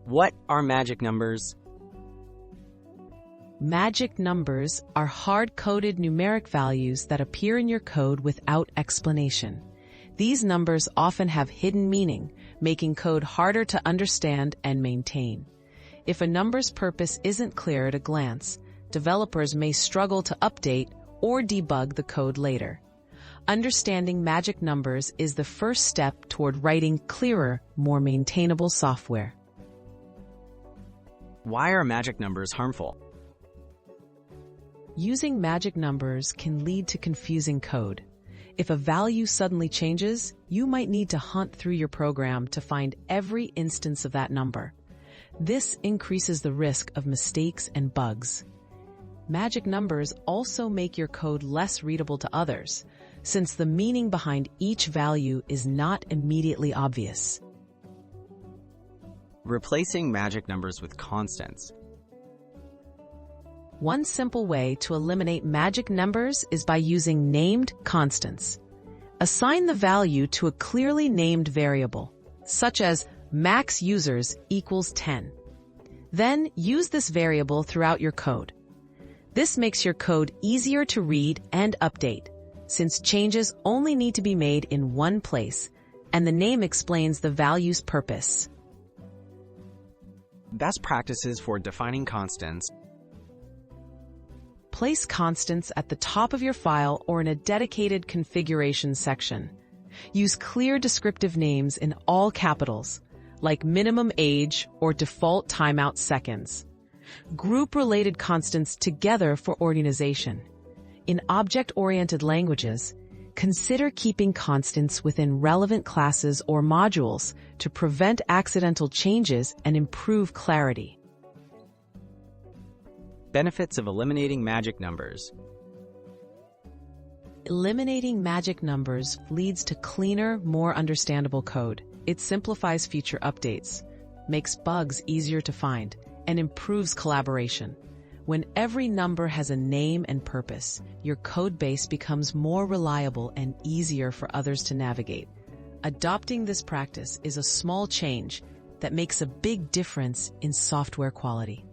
What are magic numbers? Magic numbers are hard-coded numeric values that appear in your code without explanation. These numbers often have hidden meaning, making code harder to understand and maintain. If a number's purpose isn't clear at a glance, developers may struggle to update or debug the code later. Understanding magic numbers is the first step toward writing clearer, more maintainable software. Why are magic numbers harmful? Using magic numbers can lead to confusing code. If a value suddenly changes, you might need to hunt through your program to find every instance of that number. This increases the risk of mistakes and bugs. Magic numbers also make your code less readable to others, since the meaning behind each value is not immediately obvious. Replacing magic numbers with constants. One simple way to eliminate magic numbers is by using named constants. Assign the value to a clearly named variable, such as max users equals 10. Then use this variable throughout your code. This makes your code easier to read and update, since changes only need to be made in one place, and the name explains the value's purpose. Best practices for defining constants. Place constants at the top of your file or in a dedicated configuration section. Use clear descriptive names in all capitals, like minimum age or default timeout seconds. Group related constants together for organization. In object-oriented languages, consider keeping constants within relevant classes or modules to prevent accidental changes and improve clarity. Benefits of eliminating magic numbers. Eliminating magic numbers leads to cleaner, more understandable code. It simplifies future updates, makes bugs easier to find, and improves collaboration. When every number has a name and purpose, your code base becomes more reliable and easier for others to navigate. Adopting this practice is a small change that makes a big difference in software quality.